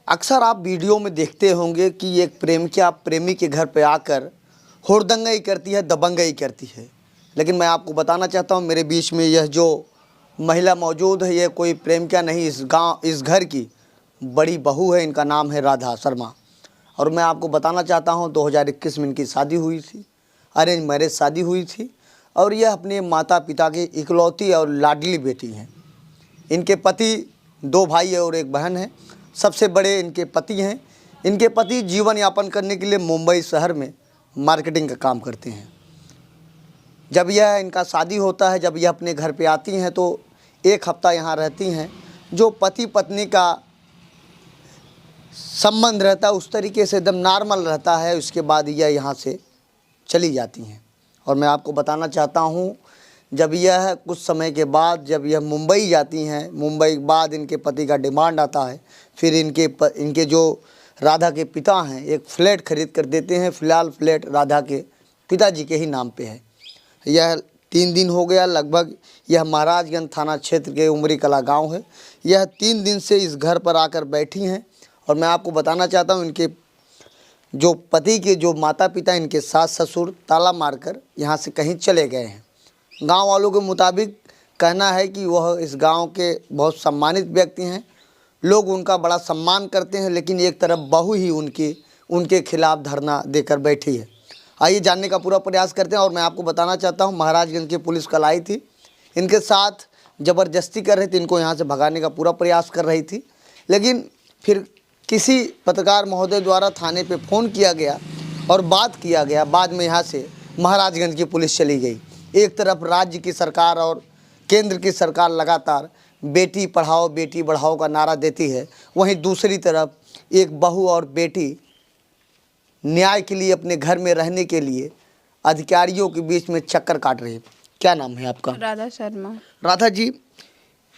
अक्सर आप वीडियो में देखते होंगे कि एक प्रेमिका प्रेमी के घर पे आकर हुड़दंगई करती है, दबंगई करती है। लेकिन मैं आपको बताना चाहता हूँ, मेरे बीच में यह जो महिला मौजूद है, यह कोई प्रेमिका नहीं, इस घर की बड़ी बहू है। इनका नाम है राधा शर्मा। और मैं आपको बताना चाहता हूँ 2021 में इनकी शादी हुई थी, अरेंज मैरिज शादी हुई थी। और यह अपने माता पिता की इकलौती और लाडली बेटी हैं। इनके पति 2 भाई और 1 बहन है। सबसे बड़े इनके पति हैं। इनके पति जीवन यापन करने के लिए मुंबई शहर में मार्केटिंग का काम करते हैं। जब यह इनका शादी होता है, जब यह अपने घर पे आती हैं तो 1 हफ्ता यहाँ रहती हैं। जो पति पत्नी का संबंध रहता है उस तरीके से एकदम नॉर्मल रहता है। उसके बाद यह यहाँ से चली जाती हैं। और मैं आपको बताना चाहता हूँ, जब यह कुछ समय के बाद जब यह मुंबई जाती हैं, मुंबई के बाद इनके पति का डिमांड आता है। फिर इनके जो राधा के पिता हैं एक फ्लैट खरीद कर देते हैं। फ़िलहाल फ्लैट राधा के पिताजी के ही नाम पे है। यह 3 दिन हो गया लगभग। यह महाराजगंज थाना क्षेत्र के उमरी कला गांव है। यह 3 दिन से इस घर पर आकर बैठी हैं। और मैं आपको बताना चाहता हूँ, इनके जो पति के जो माता पिता, इनके सास ससुर ताला मारकर यहाँ से कहीं चले गए हैं। गांव वालों के मुताबिक कहना है कि वह इस गांव के बहुत सम्मानित व्यक्ति हैं। लोग उनका बड़ा सम्मान करते हैं। लेकिन एक तरफ बहू ही उनके खिलाफ धरना देकर बैठी है। आइए जानने का पूरा प्रयास करते हैं। और मैं आपको बताना चाहता हूं, महाराजगंज की पुलिस कल आई थी, इनके साथ ज़बरदस्ती कर रही थी, इनको यहाँ से भगाने का पूरा प्रयास कर रही थी। लेकिन फिर किसी पत्रकार महोदय द्वारा थाने पे फ़ोन किया गया और बात किया गया। बाद में यहाँ से महाराजगंज की पुलिस चली गई। एक तरफ राज्य की सरकार और केंद्र की सरकार लगातार बेटी पढ़ाओ बेटी बढ़ाओ का नारा देती है, वहीं दूसरी तरफ एक बहू और बेटी न्याय के लिए अपने घर में रहने के लिए अधिकारियों के बीच में चक्कर काट रही है। क्या नाम है आपका? राधा शर्मा। राधा जी,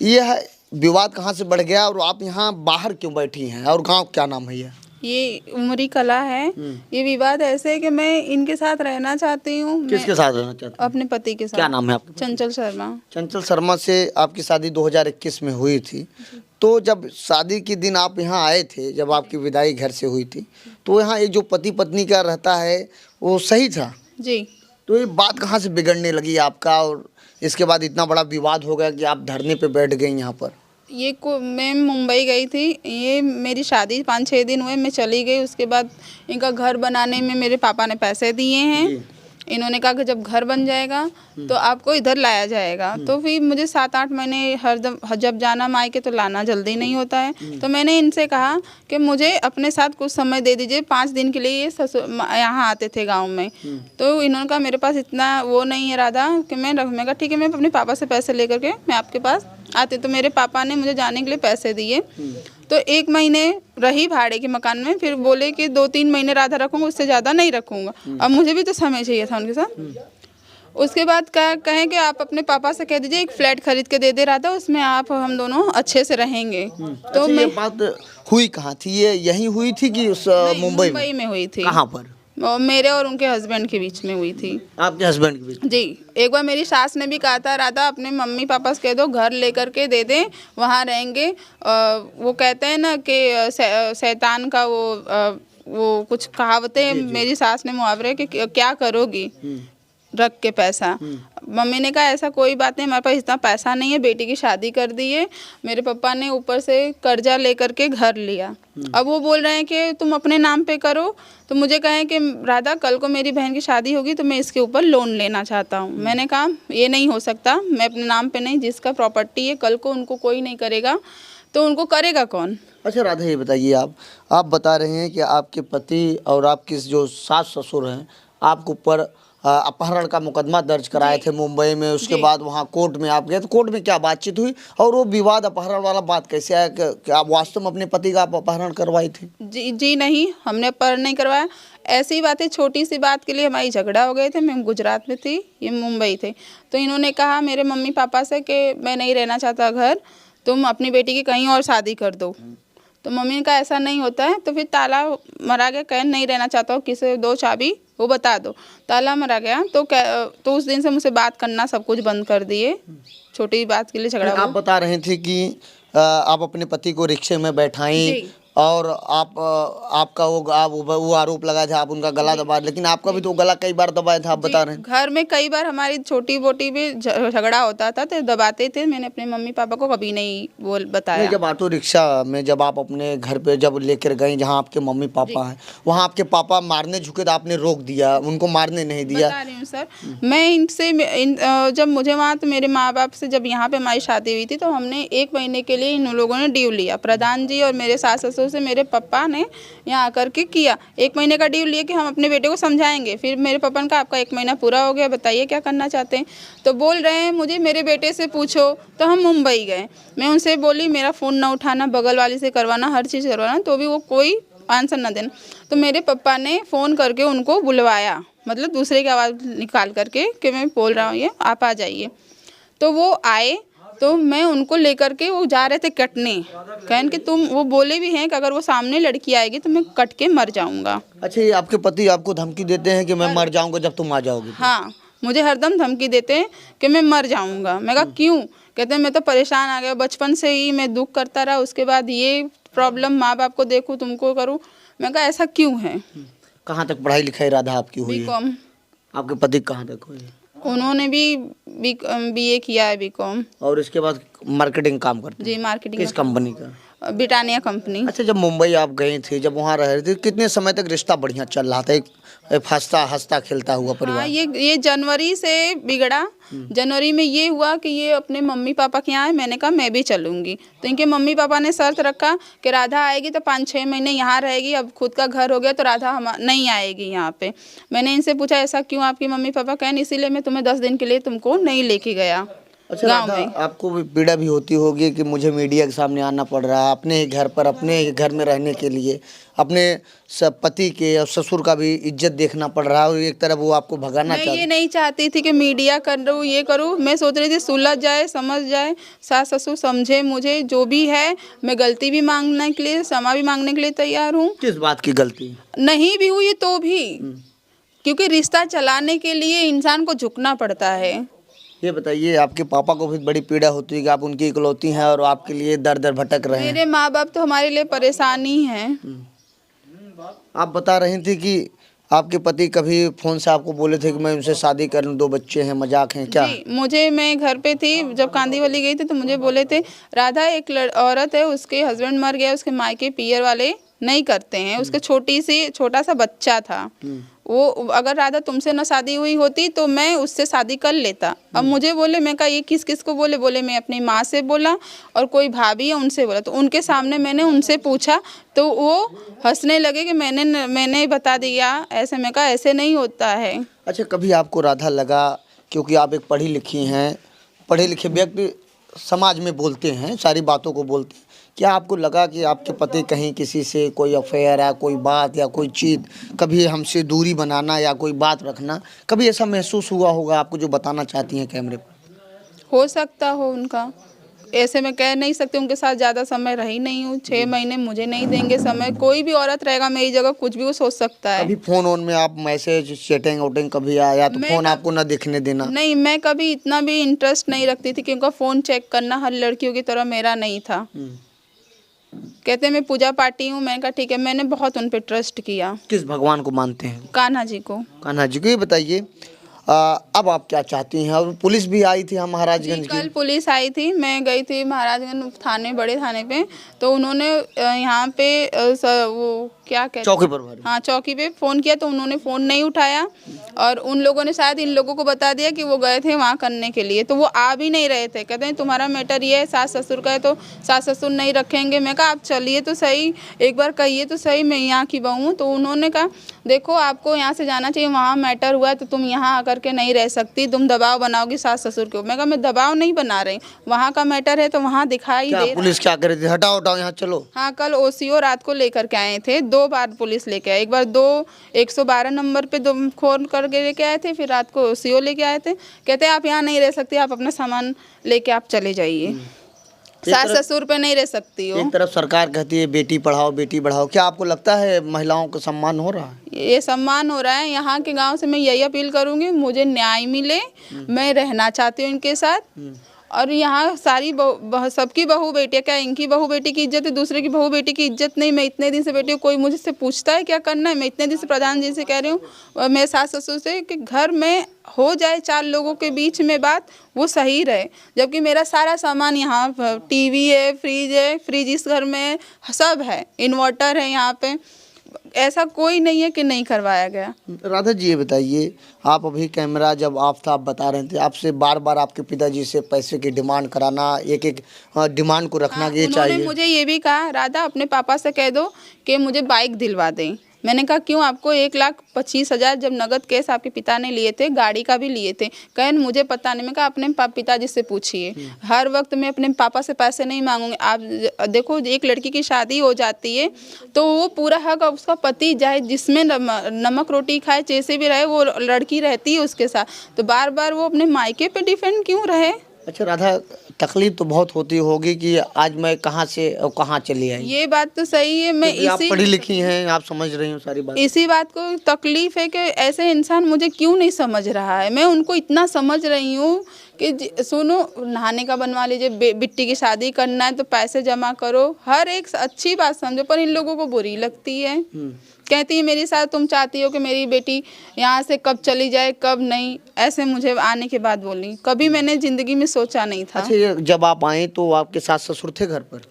यह विवाद कहाँ से बढ़ गया और आप यहाँ बाहर क्यों बैठी हैं? और गांव क्या नाम है? ये उमरी कला है। ये विवाद ऐसे है कि मैं इनके साथ रहना चाहती हूँ। किसके साथ रहना चाहती हैं? अपने पति के साथ। क्या नाम है आपका? चंचल शर्मा। चंचल शर्मा से आपकी शादी 2021 में हुई थी। तो जब शादी के दिन आप यहाँ आए थे, जब आपकी विदाई घर से हुई थी, तो यहाँ एक जो पति पत्नी का रहता है वो सही था जी। तो ये बात कहाँ से बिगड़ने लगी आपका और इसके बाद इतना बड़ा विवाद हो गया कि आप धरने पे बैठ गई यहाँ पर? मैं मुंबई गई थी। ये मेरी शादी 5-6 दिन हुए, मैं चली गई। उसके बाद इनका घर बनाने में मेरे पापा ने पैसे दिए हैं। इन्होंने कहा कि जब घर बन जाएगा तो आपको इधर लाया जाएगा। तो फिर मुझे 7-8 महीने जब जाना मायके तो लाना जल्दी नहीं होता है। तो मैंने इनसे कहा कि मुझे अपने साथ कुछ समय दे दीजिए। 5 दिन के लिए ये ससुर यहाँ आते थे गांव में। तो इन्होंने कहा मेरे पास इतना वो नहीं है राधा कि मैं कहा ठीक है, मैं अपने पापा से पैसे लेकर के मैं आपके पास आते। तो मेरे पापा ने मुझे जाने के लिए पैसे दिए। तो 1 महीने रही भाड़े के मकान में। फिर बोले कि 2-3 महीने राधा रखूँगा, उससे ज़्यादा नहीं रखूँगा। अब मुझे भी तो समय चाहिए था उनके साथ। उसके बाद कहें कि आप अपने पापा से कह दीजिए एक फ्लैट खरीद के दे दे रहा था, उसमें आप हम दोनों अच्छे से रहेंगे। तो ये बात हुई कहाँ थी? ये यहीं हुई थी कि उस मुंबई में हुई थी? कहाँ पर? मेरे और उनके हस्बैंड के बीच में हुई थी। आपके हस्बैंड के बीच? जी। एक बार मेरी सास ने भी कहा था राधा अपने मम्मी पापा से कह दो घर लेकर के दे दें, वहाँ रहेंगे। वो कहते हैं ना कि शैतान का वो कुछ कहावतें मेरी सास ने मुहावरे कि क्या करोगी रख के पैसा। मम्मी ने कहा ऐसा कोई बात नहीं, हमारे पास इतना पैसा नहीं है, बेटी की शादी कर दी है। मेरे पापा ने ऊपर से कर्जा लेकर के घर लिया। अब वो बोल रहे हैं कि तुम अपने नाम पे करो। तो मुझे कहें कि राधा कल को मेरी बहन की शादी होगी तो मैं इसके ऊपर लोन लेना चाहता हूँ। मैंने कहा ये नहीं हो सकता, मैं अपने नाम पे नहीं, जिसका प्रॉपर्टी है कल को उनको कोई नहीं करेगा तो उनको करेगा कौन? अच्छा राधा, ये बताइए, आप बता रहे हैं कि आपके पति और आपके जो सास ससुर हैं आपके ऊपर अपहरण का मुकदमा दर्ज कराए थे मुंबई में। उसके बाद वहाँ कोर्ट में आप गए, तो कोर्ट में क्या बातचीत हुई और वो विवाद अपहरण वाला बात कैसे आया कि आप वास्तव में अपने पति का आप अपहरण करवाई थी? जी नहीं, हमने अपहरण नहीं करवाया। ऐसी बातें, छोटी सी बात के लिए हमारी झगड़ा हो गए थे। मैं गुजरात में थी, ये मुंबई थे। तो इन्होंने कहा मेरे मम्मी पापा से कि मैं नहीं रहना चाहता घर, तुम अपनी बेटी की कहीं और शादी कर दो। तो मम्मी ने कहा ऐसा नहीं होता है। तो फिर ताला मरा गया, कह नहीं रहना चाहता हूँ, किसे दो चाबी वो बता दो। ताला मरा गया। तो उस दिन से मुझसे बात करना सब कुछ बंद कर दिए। छोटी बात के लिए झगड़ा। आप बता रहे थे कि आप अपने पति को रिक्शे में बैठाई और आप आपका वो आरोप लगा था आप उनका गला दबा, लेकिन आपका भी तो गला कई बार दबाया था, आप बता रहे हैं। घर में कई बार हमारी छोटी बोटी भी झगड़ा होता था तो दबाते थे। मैंने अपने मम्मी पापा को कभी नहीं बताया। नहीं, जब ऑटो रिक्शा में जब आप अपने घर पे जब लेकर गए जहाँ आपके मम्मी पापा हैं, वहाँ आपके पापा मारने झुके तो आपने रोक दिया, उनको मारने नहीं दिया। बता रही हूँ सर, मैं इनसे जब मुझे वहाँ तो मेरे माँ बाप से जब यहाँ पे हमारी शादी हुई थी तो हमने 1 महीने के लिए इन लोगों ने ड्यू लिया। प्रधान जी और मेरे सास ससुर से मेरे पापा ने यहाँ आकर के किया, 1 महीने का ड्यू लिया कि हम अपने बेटे को समझाएंगे। फिर मेरे पापा ने कहा आपका 1 महीना पूरा हो गया, बताइए क्या करना चाहते हैं। तो बोल रहे हैं मुझे मेरे बेटे से पूछो। तो हम मुंबई गए, मैं उनसे बोली मेरा फ़ोन ना उठाना, बगल वाली से करवाना, हर चीज़ करवाना, तो भी वो कोई आंसर ना देना। तो मेरे पापा ने फ़ोन करके उनको बुलवाया, मतलब दूसरे की आवाज़ निकाल करके कि मैं बोल रहा हूँ ये आप आ जाइए। तो वो आए, तो मैं उनको लेकर के वो जा रहे थे कटने, कहन कि तुम, वो बोले भी हैं कि अगर वो सामने लड़की आएगी तो मैं कट के मर जाऊंगा। अच्छा, ये आपके पति आपको धमकी देते हैं कि मैं मर जाऊंगा जब तुम आ जाओगे? हाँ, मुझे हरदम धमकी देते हैं कि मैं मर जाऊंगा। मैं कहा क्यों? कहते हैं मैं तो परेशान आ गया, बचपन से ही मैं दुख करता रहा, उसके बाद ये प्रॉब्लम, माँ बाप को देखूँ तुमको करूँ। मैं कहा ऐसा क्यों है? कहाँ तक पढ़ाई लिखाई राधा आपकी हुई है? बीकॉम। आपके पति कहाँ तक हुई है? उन्होंने भी बीए किया है, बीकॉम। और इसके बाद मार्केटिंग काम करते हैं? जी, मार्केटिंग। किस कंपनी का? Britannia company. अच्छा, जब मुंबई आप गई थी, जब वहाँ रह रहे थे, कितने समय तक रिश्ता बढ़िया चल रहा था, एक हंसता खेलता हुआ हाँ, परिवार? ये जनवरी से बिगड़ा। जनवरी में ये हुआ कि ये अपने मम्मी पापा के यहाँ है, मैंने कहा मैं भी चलूँगी। तो इनके मम्मी पापा ने शर्त रखा कि राधा आएगी तो 5-6 महीने यहाँ रहेगी, अब खुद का घर हो गया तो राधा हम नहीं आएगी यहाँ पे। मैंने इनसे पूछा ऐसा क्यों आपकी मम्मी पापा? कहन इसीलिए मैं तुम्हें 10 दिन के लिए तुमको नहीं लेके गया। अच्छा राधा, आपको भी पीड़ा भी होती होगी कि मुझे मीडिया के सामने आना पड़ रहा है, अपने ही घर पर, अपने ही घर में रहने के लिए, अपने सब पति के और ससुर का भी इज्जत देखना पड़ रहा है, और एक तरफ वो आपको भगाना मैं ये नहीं चाहती थी कि मीडिया कर रहूँ, ये करूँ। मैं सोच रही थी सुलझ जाए, समझ जाए, सास ससुर समझे मुझे, जो भी है मैं गलती भी मांगने के लिए, क्षमा भी मांगने के लिए तैयार हूँ। किस बात की गलती? नहीं भी हुई तो भी, क्योंकि रिश्ता चलाने के लिए इंसान को झुकना पड़ता है। ये बताइए, आपके पापा को भी बड़ी पीड़ा होती है कि आप उनकी इकलौती हैं और आपके लिए दर दर भटक रहे हैं? मेरे माँ बाप तो हमारे लिए परेशान ही हैं। आप बता रही थी कि आपके पति कभी फ़ोन से आपको बोले थे कि मैं उनसे शादी कर लूँ, 2 बच्चे हैं, मजाक हैं क्या? जी, मैं घर पे थी जब कांदीवली गई थी तो मुझे बोले थे राधा एक औरत है, उसके हस्बैंड मर गया, उसके मायके पियर वाले नहीं करते हैं, उसके छोटा सा बच्चा था, वो अगर राधा तुमसे ना शादी हुई होती तो मैं उससे शादी कर लेता। अब मुझे बोले, मैं कहा ये किस किस को बोले मैं अपनी माँ से बोला और कोई भाभी है उनसे बोला। तो उनके सामने मैंने उनसे पूछा तो वो हंसने लगे कि मैंने बता दिया ऐसे। मैं कहा ऐसे नहीं होता है। अच्छा, कभी आपको राधा लगा, क्योंकि आप एक पढ़ी लिखी हैं, पढ़े लिखे व्यक्ति समाज में बोलते हैं, सारी बातों को बोलते हैं, क्या आपको लगा कि आपके पति कहीं किसी से कोई अफेयर है, कोई बात या कोई चीज़, कभी हमसे दूरी बनाना या कोई बात रखना, कभी ऐसा महसूस हुआ होगा आपको जो बताना चाहती हैं कैमरे पर? हो सकता हो उनका, ऐसे मैं कह नहीं सकती, उनके साथ ज़्यादा समय रही नहीं हूँ। 6 महीने मुझे नहीं देंगे समय, कोई भी औरत रहेगा मेरी जगह कुछ भी वो सोच सकता है। कभी फ़ोन ऑन में आप मैसेज चैटिंग वोटिंग कभी आया तो फ़ोन आपको ना दिखने देना? नहीं, मैं कभी इतना भी इंटरेस्ट नहीं रखती थी कि उनका फ़ोन चेक करना हर लड़कियों की तरह मेरा नहीं था। कहते मैं पूजा पाठी हूँ, मैंने कहा ठीक है, मैंने बहुत उन पे ट्रस्ट किया। किस भगवान को मानते हैं? कान्हा जी को। कान्हा जी को। ये बताइए, अब आप क्या चाहती हैं? और पुलिस भी आई थी महाराजगंज की? कल पुलिस आई थी, मैं गई थी महाराजगंज थाने, बड़े थाने पे, तो उन्होंने यहाँ पे वो क्या कहते हैं, चौकी प्रभारी, हाँ चौकी पे फ़ोन किया तो उन्होंने फ़ोन नहीं उठाया और उन लोगों ने शायद इन लोगों को बता दिया कि वो गए थे वहाँ करने के लिए, तो वो आ भी नहीं रहे थे। कहते हैं तुम्हारा मैटर ये है, सास ससुर का है तो सास ससुर नहीं रखेंगे। मैं कहा आप चलिए तो सही, एक बार कहिए तो सही, मैं यहाँ की बहू हूँ। तो उन्होंने कहा देखो आपको यहाँ से जाना चाहिए, वहाँ मैटर हुआ है तो तुम यहाँ आकर के नहीं रह सकती, तुम दबाव बनाओगी सास ससुर के। मैं कहा मैं दबाव नहीं बना रही, वहाँ का मैटर है तो वहाँ दिखाई दे। पुलिस क्या कर रही थी? हटाओ हटाओ यहाँ चलो। हाँ, कल ओसीओ रात को लेकर के आए थे, 2 बार पुलिस लेके आए, एक बार 112 नंबर पे 2 फोन करके लेके आए थे, फिर रात को ओसीओ लेके आए थे। कहते आप यहाँ नहीं रह सकती, आप अपना सामान लेके आप चले जाइए, सास ससुर पे नहीं रह सकती हो। एक तरफ सरकार कहती है बेटी पढ़ाओ बेटी बढ़ाओ, क्या आपको लगता है महिलाओं को सम्मान हो रहा है? ये सम्मान हो रहा है। यहाँ के गांव से मैं यही अपील करूँगी, मुझे न्याय मिले, मैं रहना चाहती हूँ इनके साथ और यहाँ सारी सबकी बहू बेटियाँ, क्या इनकी बहू बेटी की इज्जत है, दूसरे की बहू बेटी की इज्जत नहीं। मैं इतने दिन से बैठी हूँ, कोई मुझसे पूछता है क्या करना है? मैं इतने दिन से प्रधान जी से कह रही हूँ और मेरे सास ससुर से कि घर में हो जाए 4 लोगों के बीच में बात, वो सही रहे। जबकि मेरा सारा सामान यहाँ, टीवी है, फ्रिज इस घर में सब है, इन्वर्टर है यहाँ पे, ऐसा कोई नहीं है कि नहीं करवाया गया। राधा जी ये बताइए, आप अभी कैमरा जब आप था, आप बता रहे थे आपसे बार बार आपके पिताजी से पैसे की डिमांड कराना, एक एक डिमांड को रखना कि ये चाहिए। उन्होंने मुझे ये भी कहा, राधा अपने पापा से कह दो कि मुझे बाइक दिलवा दें। मैंने कहा क्यों? आपको 1,25,000 जब नगद केस आपके पिता ने लिए थे, गाड़ी का भी लिए थे। कहें मुझे पता नहीं। मैं कहा अपने पिताजी से पूछिए, हर वक्त मैं अपने पापा से पैसे नहीं मांगूंगी। आप देखो, एक लड़की की शादी हो जाती है तो वो पूरा हक उसका पति, चाहे जिसमें नमक रोटी खाए, जैसे भी रहे, वो लड़की रहती है उसके साथ। तो बार बार वो अपने मायके पे डिपेंड क्यों रहे? अच्छा राधा, तकलीफ तो बहुत होती होगी कि आज मैं कहाँ से और कहाँ चली आई। ये बात तो सही है। मैं आप पढ़ी लिखी हैं, आप समझ रही हो सारी बात। इसी बात को तकलीफ है कि ऐसे इंसान मुझे क्यों नहीं समझ रहा है। मैं उनको इतना समझ रही हूँ कि सुनो, नहाने का बनवा लीजिए, बिट्टी की शादी करना है तो पैसे जमा करो, हर एक अच्छी बात समझो, पर इन लोगों को बुरी लगती है। कहती है मेरे साथ तुम चाहती हो कि मेरी बेटी यहाँ से कब चली जाए, कब नहीं, ऐसे मुझे आने के बाद बोली। कभी मैंने ज़िंदगी में सोचा नहीं था। अच्छा, ये जब आप आई तो आपके सास ससुर थे घर पर?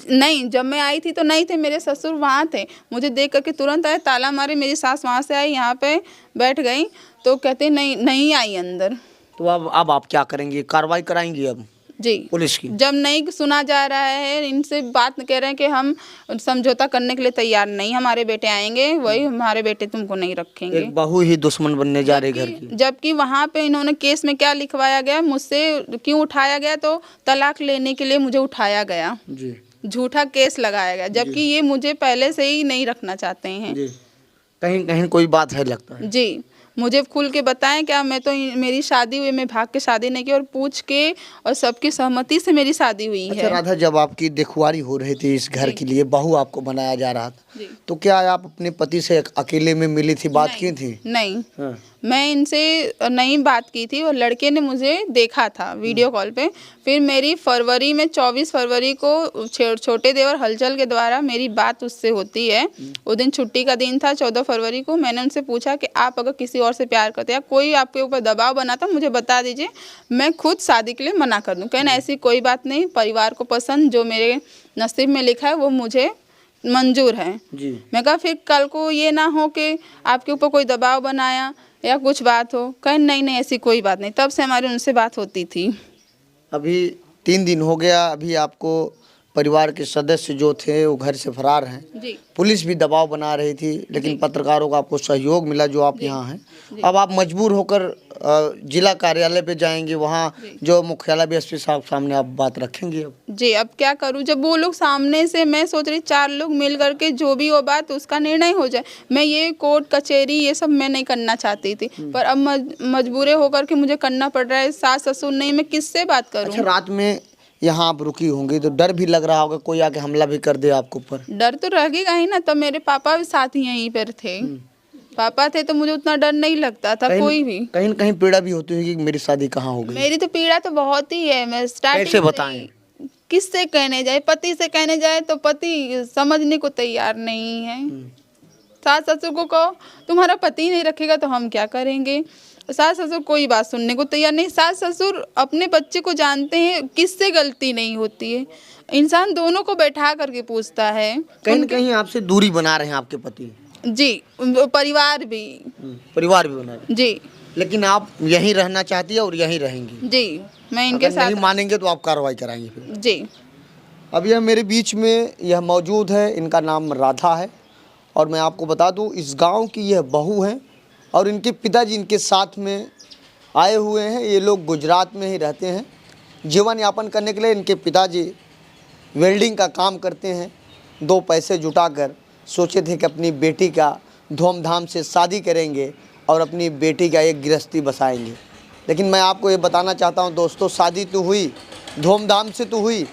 नहीं, जब मैं आई थी तो नहीं थे, मेरे ससुर वहाँ थे। मुझे देख करके तुरंत आए, ताला मारे। मेरी सास वहाँ से आई, यहाँ पे बैठ गई तो कहते नहीं आई अंदर। तो अब आप क्या करेंगे? कार्रवाई कराएंगी अब जी पुलिस की? जब नहीं सुना जा रहा है, इनसे बात कह रहे हैं कि हम समझौता करने के लिए तैयार नहीं, हमारे बेटे आएंगे, वही हमारे बेटे तुमको नहीं रखेंगे। एक बहू ही दुश्मन बनने जा रही घर की। जबकि वहाँ पे इन्होंने केस में क्या लिखवाया गया, मुझसे क्यों उठाया गया, तो तलाक लेने के लिए मुझे उठाया गया जी। झूठा केस लगाया गया, जबकि ये मुझे पहले से ही नहीं रखना चाहते हैं जी। कहीं कहीं कोई बात है लगता है। जी। मुझे खुल के बताएं क्या? मैं तो मेरी शादी हुई, मैं भाग के शादी नहीं की और पूछ के और सबकी सहमति से मेरी शादी हुई अच्छा है। राधा, जब आपकी देखुआरी हो रही थी इस घर के लिए, बहू आपको बनाया जा रहा था, तो क्या आप अपने पति से अकेले में मिली थी, बात की थी? नहीं, हाँ। मैं इनसे नहीं बात की थी और लड़के ने मुझे देखा था वीडियो कॉल पे। फिर मेरी फरवरी में 24 फरवरी को छोटे देवर हलचल के द्वारा मेरी बात उससे होती है। वो दिन छुट्टी का दिन था, 14 फरवरी को। मैंने उनसे पूछा कि आप अगर किसी और से प्यार करते हैं, कोई आपके ऊपर दबाव बनाता, मुझे बता दीजिए, मैं खुद शादी के लिए मना कर दूँ। कहना ऐसी कोई बात नहीं, परिवार को पसंद, जो मेरे नसीब में लिखा है वो मुझे मंजूर है जी। मैं कहा फिर कल को ये ना हो कि आपके ऊपर कोई दबाव बनाया या कुछ बात हो। कहें नहीं ऐसी कोई बात नहीं। तब से हमारी उनसे बात होती थी। अभी 3 दिन हो गया, अभी आपको परिवार के सदस्य जो थे वो घर से फरार हैं। जी। पुलिस भी दबाव बना रही थी, लेकिन पत्रकारों का आपको सहयोग मिला जो आप यहाँ हैं। अब आप मजबूर होकर जिला कार्यालय पे जाएंगे, वहाँ जो मुख्यालय एसपी साहब सामने आप बात रखेंगे। अब जी, अब क्या करूँ? जब वो लोग सामने से, मैं सोच रही 4 लोग मिल करके जो भी हो बात उसका निर्णय हो जाए। मैं ये कोर्ट कचहरी ये सब मैं नहीं करना चाहती थी, पर अब मजबूरे होकर के मुझे करना पड़ रहा है। सास ससुर नहीं, मैं किससे बात करूँ? अच्छा, रात में यहाँ आप रुकी होंगी तो डर भी लग रहा होगा कोई आके हमला भी कर दे आपके ऊपर? डर तो लगेगा ही ना। तब मेरे पापा भी साथ ही यहीं पर थे। पापा थे तो मुझे उतना डर नहीं लगता था। कोई भी कहीं न कहीं पीड़ा भी होती होगी कि मेरी शादी कहाँ हो गई। मेरी तो पीड़ा तो बहुत ही है। मैं स्टार्टिंग कैसे बताएं? किससे कहने जाए? पति से कहने जाए तो पति समझने को तैयार नहीं है। सास ससुर को कहो तुम्हारा पति नहीं रखेगा तो हम क्या करेंगे? सास ससुर कोई बात सुनने को तैयार नहीं। सास ससुर अपने बच्चे को जानते हैं, किससे गलती नहीं होती है। इंसान दोनों को बैठा करके पूछता है। कहीं न कहीं आपसे दूरी बना रहे हैं आपके पति? जी, परिवार भी बना रहे। जी। लेकिन आप यहीं रहना चाहती है और यहीं रहेंगी? जी, मैं इनके अगर साथ नहीं मानेंगे तो आप कार्रवाई कराएंगे फिर? जी। अब यह मेरे बीच में यह मौजूद है, इनका नाम राधा है और मैं आपको बता दूं इस गांव की यह बहू है और इनके पिताजी इनके साथ में आए हुए हैं। ये लोग गुजरात में ही रहते हैं। जीवन यापन करने के लिए इनके पिताजी वेल्डिंग का काम करते हैं। 2 पैसे जुटाकर सोचे थे कि अपनी बेटी का धूमधाम से शादी करेंगे और अपनी बेटी का एक गृहस्थी बसाएंगे। लेकिन मैं आपको ये बताना चाहता हूँ दोस्तों, शादी तो हुई, धूमधाम से तो हुई,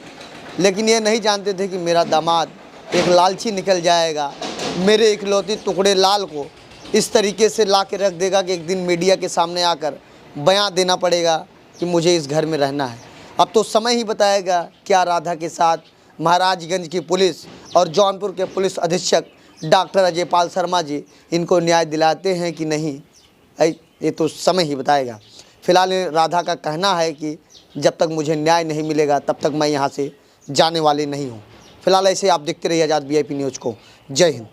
लेकिन ये नहीं जानते थे कि मेरा दामाद एक लालची निकल जाएगा, मेरे इकलौते टुकड़े लाल को इस तरीके से ला के रख देगा कि एक दिन मीडिया के सामने आकर बयां देना पड़ेगा कि मुझे इस घर में रहना है। अब तो समय ही बताएगा क्या राधा के साथ महाराजगंज की पुलिस और जौनपुर के पुलिस अधीक्षक डॉक्टर अजय पाल शर्मा जी इनको न्याय दिलाते हैं कि नहीं, ये तो समय ही बताएगा। फिलहाल राधा का कहना है कि जब तक मुझे न्याय नहीं मिलेगा तब तक मैं यहाँ से जाने वाली नहीं हूँ। फिलहाल ऐसे आप देखते रहिए आज़ाद VIP न्यूज़ को। जय हिंद।